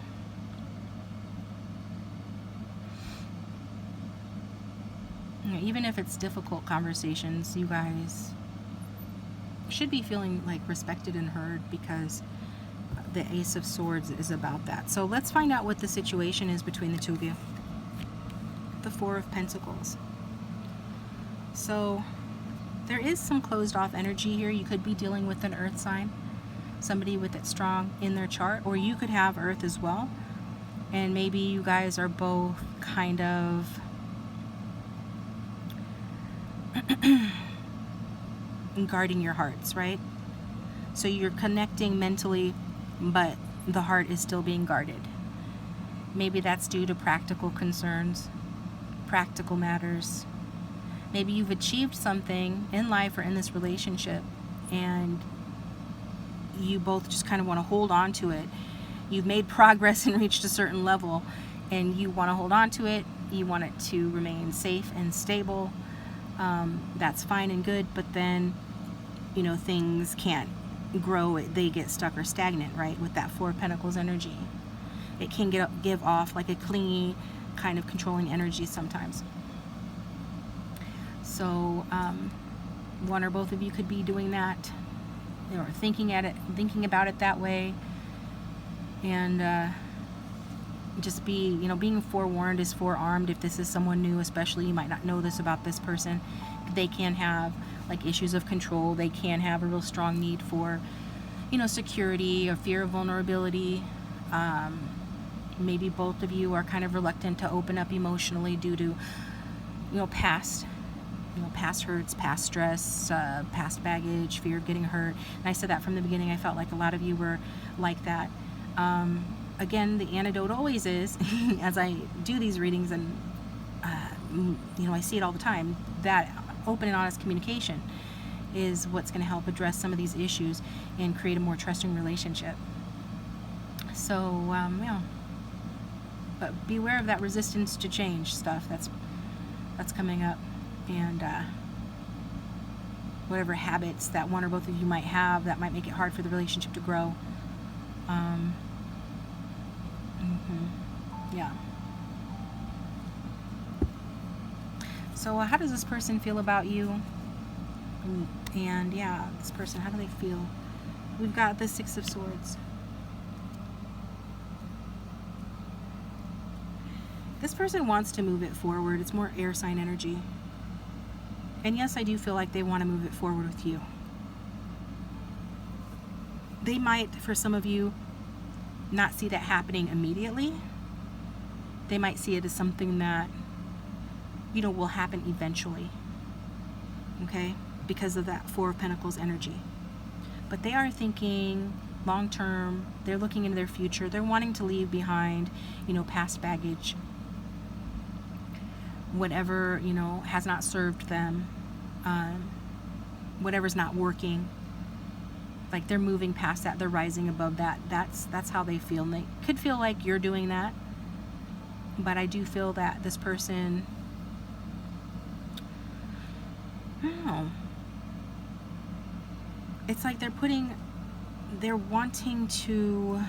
even if it's difficult conversations, you guys should be feeling like respected and heard, because the Ace of Swords is about that. So let's find out what the situation is between the two of you. The Four of Pentacles. So there is some closed off energy here. You could be dealing with an earth sign, somebody with it strong in their chart, or you could have earth as well. And maybe you guys are both kind of guarding your hearts, right? So you're connecting mentally, but the heart is still being guarded. Maybe that's due to practical concerns, practical matters. Maybe you've achieved something in life or in this relationship, and you both just kind of want to hold on to it. You've made progress and reached a certain level, and you want to hold on to it. You want it to remain safe and stable. That's fine and good, but then, you know, things can't grow. They get stuck or stagnant, right? With that Four of Pentacles energy, it can give off like a clingy kind of controlling energy sometimes. So one or both of you could be doing that, or thinking about it that way. And just be, you know, being forewarned is forearmed. If this is someone new, especially, you might not know this about this person, They can have like issues of control. They can have a real strong need for, security or fear of vulnerability. Maybe both of you are kind of reluctant to open up emotionally due to, past hurts, past stress, past baggage, fear of getting hurt. And I said that from the beginning. I felt like a lot of you were like that. Again, the antidote always is, as I do these readings, and I see it all the time, that open and honest communication is what's going to help address some of these issues and create a more trusting relationship. So, but beware of that resistance to change stuff that's coming up, and whatever habits that one or both of you might have that might make it hard for the relationship to grow. Yeah. So how does this person feel about you? And yeah, this person, how do they feel? We've got the Six of Swords. This person wants to move it forward. It's more air sign energy. And yes, I do feel like they want to move it forward with you. They might, for some of you, not see that happening immediately. They might see it as something that, will happen eventually. Okay? Because of that Four of Pentacles energy. But they are thinking long term. They're looking into their future. They're wanting to leave behind, past baggage. Whatever, has not served them. Whatever's not working. Like they're moving past that. They're rising above that. That's how they feel. And they could feel like you're doing that. But I do feel that this person, I don't know. It's like they're wanting to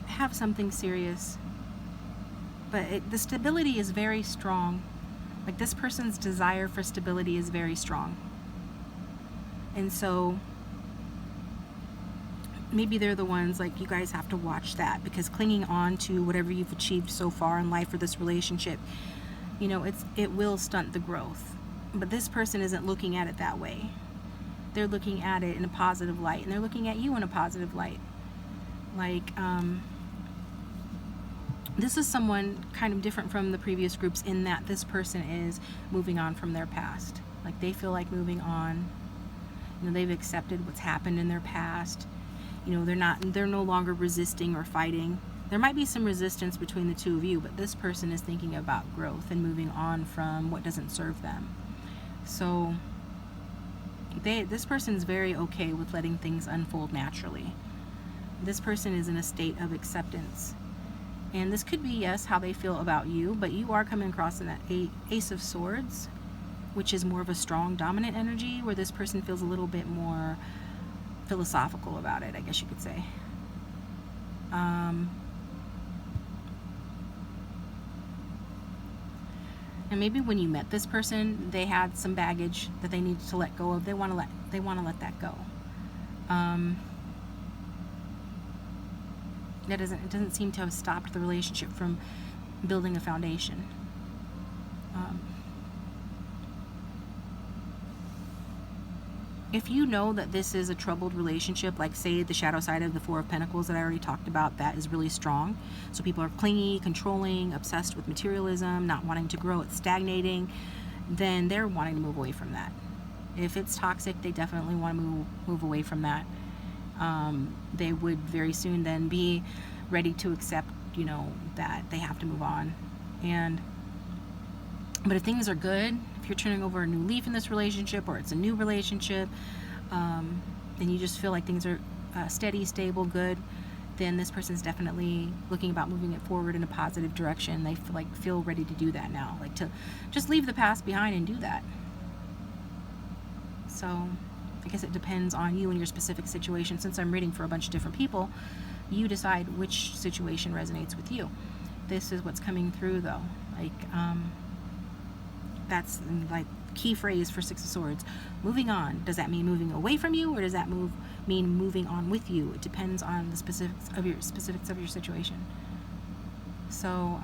have something serious. But the stability is very strong. Like this person's desire for stability is very strong. And so maybe they're the ones, like, you guys have to watch that, because clinging on to whatever you've achieved so far in life or this relationship, it will stunt the growth. But this person isn't looking at it that way. They're looking at it in a positive light, and they're looking at you in a positive light. Like, this is someone kind of different from the previous groups in that this person is moving on from their past. Like, they feel like moving on. They've accepted what's happened in their past. They're no longer resisting or fighting. There might be some resistance between the two of you, but this person is thinking about growth and moving on from what doesn't serve them. So this person is very okay with letting things unfold naturally. This person is in a state of acceptance. And this could be, yes, how they feel about you, but you are coming across in that Ace of Swords, which is more of a strong, dominant energy, where this person feels a little bit more philosophical about it, I guess you could say. And maybe when you met this person, they had some baggage that they needed to let go of. They want to let that go. It doesn't seem to have stopped the relationship from building a foundation. If you know that this is a troubled relationship, like say the shadow side of the Four of Pentacles that I already talked about, that is really strong. So people are clingy, controlling, obsessed with materialism, not wanting to grow, it's stagnating, then they're wanting to move away from that. If it's toxic, they definitely want to move away from that. They would very soon then be ready to accept, that they have to move on. But if things are good, if you're turning over a new leaf in this relationship, or it's a new relationship, and you just feel like things are steady, stable, good, then this person's definitely looking about moving it forward in a positive direction. They feel ready to do that now, like to just leave the past behind and do that. So I guess it depends on you and your specific situation. Since I'm reading for a bunch of different people, you decide which situation resonates with you. This is what's coming through, though. That's like key phrase for Six of Swords. Moving on. Does that mean moving away from you, or does that mean moving on with you? It depends on the specifics of your situation. So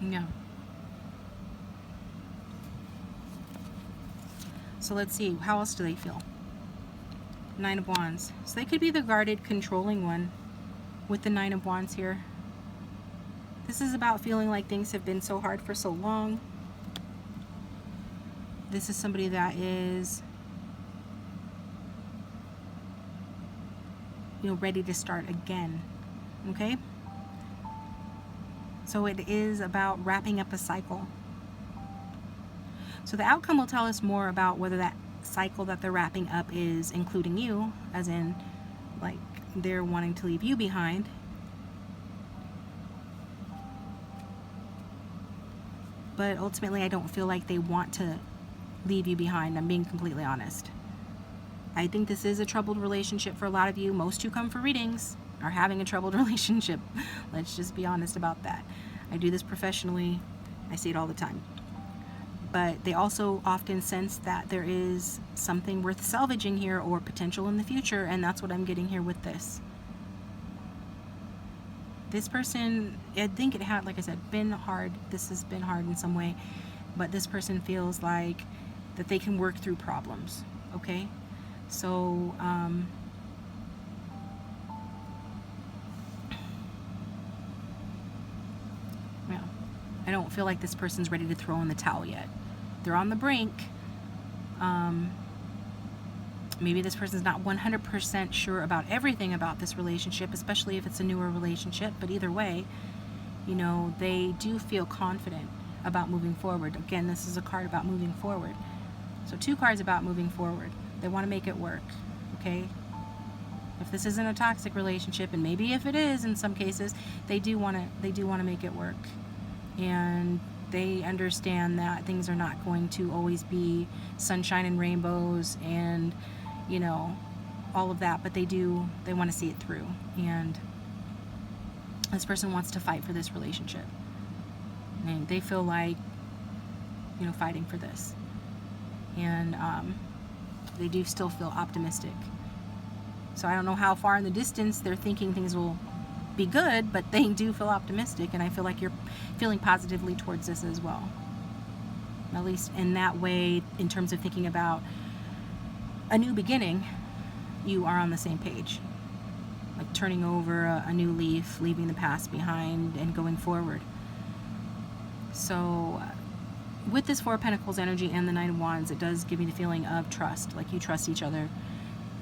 Yeah. So let's see, how else do they feel? Nine of Wands. So they could be the guarded, controlling one with the Nine of Wands here. This is about feeling like things have been so hard for so long. This is somebody that is, ready to start again. Okay? So it is about wrapping up a cycle. So the outcome will tell us more about whether that cycle that they're wrapping up is including you, as in, like, they're wanting to leave you behind. But ultimately, I don't feel like they want to leave you behind. I'm being completely honest. I think this is a troubled relationship for a lot of you. Most who come for readings are having a troubled relationship. Let's just be honest about that. I do this professionally. I see it all the time. But they also often sense that there is something worth salvaging here or potential in the future, and that's what I'm getting here with this. This person, I think it had, like I said, been hard. This has been hard in some way, but this person feels like that they can work through problems, okay? So, yeah, I don't feel like this person's ready to throw in the towel yet. They're on the brink. Maybe this person's not 100% sure about everything about this relationship, especially if it's a newer relationship, but either way, they do feel confident about moving forward. Again, this is a card about moving forward. So 2 cards about moving forward. They want to make it work, okay? If this isn't a toxic relationship, and maybe if it is in some cases, they do want to make it work. And they understand that things are not going to always be sunshine and rainbows and, all of that, but they want to see it through. And this person wants to fight for this relationship. And they feel like, fighting for this. And they do still feel optimistic. So I don't know how far in the distance they're thinking things will be good, but they do feel optimistic, and I feel like you're feeling positively towards this as well. At least in that way, in terms of thinking about a new beginning, you are on the same page. Like turning over a new leaf, leaving the past behind, and going forward. So with this 4 of Pentacles energy and the 9 of Wands, it does give me the feeling of trust, like you trust each other.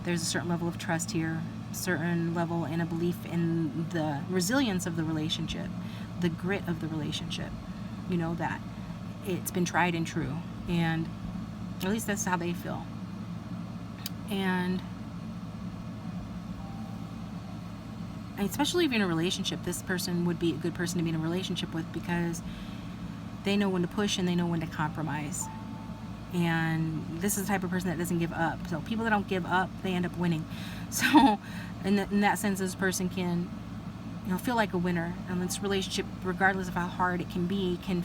There's a certain level of trust here, certain level and a belief in the resilience of the relationship, the grit of the relationship, that it's been tried and true, and at least that's how they feel. And especially if you're in a relationship, this person would be a good person to be in a relationship with, because they know when to push and they know when to compromise. And this is the type of person that doesn't give up. So people that don't give up, they end up winning. So in that sense, this person can, feel like a winner. And this relationship, regardless of how hard it can be, can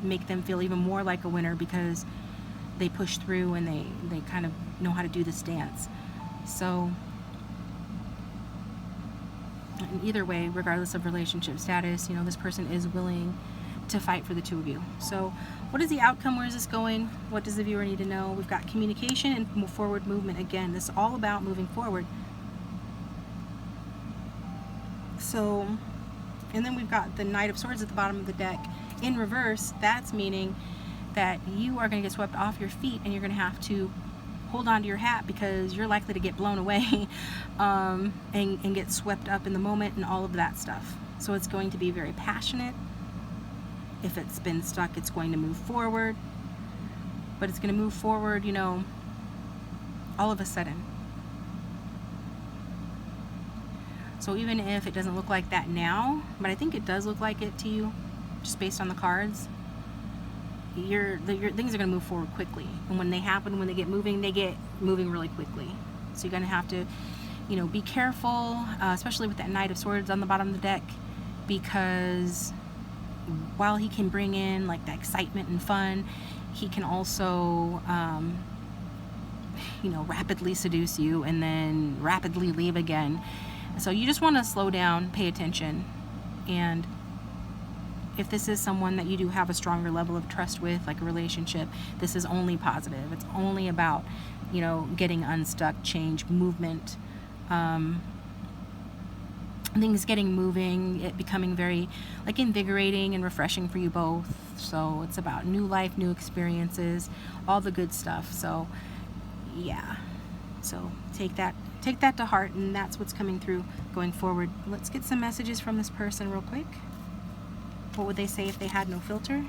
make them feel even more like a winner, because they push through and they kind of know how to do this dance. So in either way, regardless of relationship status, this person is willing to fight for the 2 of you. So what is the outcome? Where is this going? What does the viewer need to know? We've got communication and forward movement. Again, this is all about moving forward. So, and then we've got the Knight of Swords at the bottom of the deck in reverse. That's meaning that you are going to get swept off your feet, and you're going to have to hold on to your hat, because you're likely to get blown away and get swept up in the moment and all of that stuff. So it's going to be very passionate. If it's been stuck, it's going to move forward, but it's going to move forward, all of a sudden. So even if it doesn't look like that now, but I think it does look like it to you, just based on the cards, your things are going to move forward quickly. And when they happen, when they get moving really quickly. So you're going to have to, be careful, especially with that Knight of Swords on the bottom of the deck, because while he can bring in like the excitement and fun, he can also, rapidly seduce you and then rapidly leave again. So you just want to slow down, pay attention, and if this is someone that you do have a stronger level of trust with, like a relationship, this is only positive. It's only about, you know, getting unstuck, change, movement, things getting moving, it becoming very like invigorating and refreshing for you both. So it's about new life, new experiences, all the good stuff. So yeah, so take that to heart, and that's what's coming through going forward. Let's get some messages from this person real quick. What would they say if they had no filter?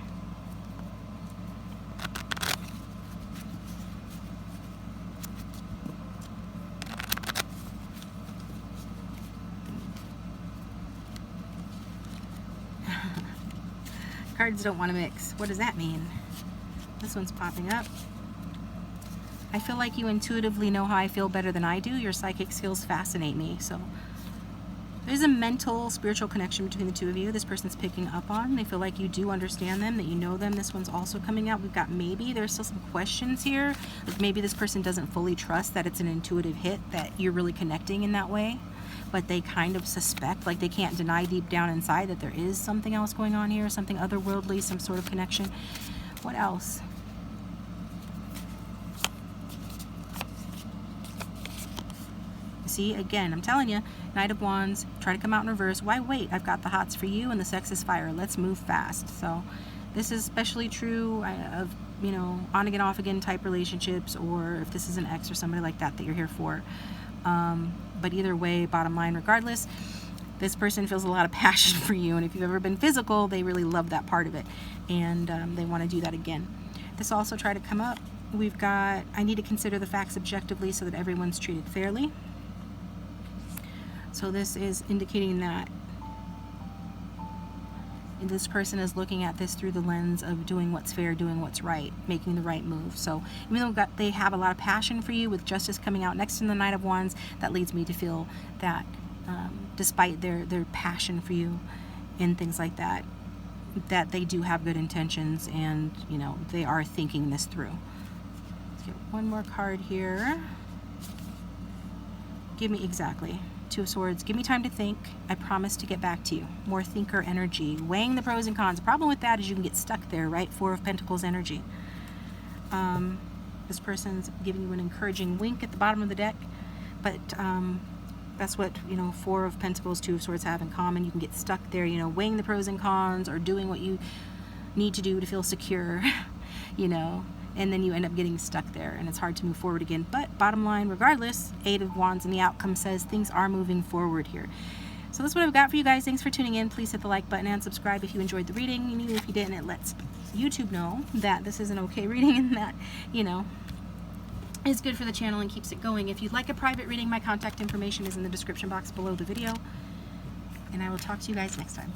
Cards don't want to mix. What does that mean? This one's popping up. I feel like you intuitively know how I feel better than I do. Your psychic skills fascinate me. So there's a mental, spiritual connection between the two of you. This person's picking up on. They feel like you do understand them, that you know them. This one's also coming out. We've got maybe. There's still some questions here. Like maybe this person doesn't fully trust that it's an intuitive hit, that you're really connecting in that way. But they kind of suspect, like they can't deny deep down inside that there is something else going on here, something otherworldly, some sort of connection. What else? See, again, I'm telling you, Knight of Wands, try to come out in reverse. Why wait? I've got the hots for you and the sex is fire. Let's move fast. So this is especially true of, you know, on again, off again type relationships, or if this is an ex or somebody like that you're here for. But either way, bottom line, regardless, this person feels a lot of passion for you. And if you've ever been physical, they really love that part of it. And they want to do that again. This also tried to come up. We've got, I need to consider the facts objectively so that everyone's treated fairly. So this is indicating that this person is looking at this through the lens of doing what's fair, doing what's right, making the right move. So even though they have a lot of passion for you, with justice coming out next to the Knight of Wands, that leads me to feel that despite their passion for you and things like that, that they do have good intentions, and you know, they are thinking this through. Let's get one more card here. Give me exactly. Two of Swords. Give me time to think. I promise to get back to you. More thinker energy. Weighing the pros and cons. The problem with that is you can get stuck there, right? Four of Pentacles energy. This person's giving you an encouraging wink at the bottom of the deck, but that's what, you know, Four of Pentacles, Two of Swords have in common. You can get stuck there, you know, weighing the pros and cons, or doing what you need to do to feel secure, you know, and then you end up getting stuck there, and it's hard to move forward again. But bottom line, regardless, Eight of Wands, and the outcome says things are moving forward here. So that's what I've got for you guys. Thanks for tuning in. Please hit the like button and subscribe if you enjoyed the reading. And even if you didn't, it lets YouTube know that this is an okay reading, and that, you know, is good for the channel and keeps it going. If you'd like a private reading, my contact information is in the description box below the video. And I will talk to you guys next time.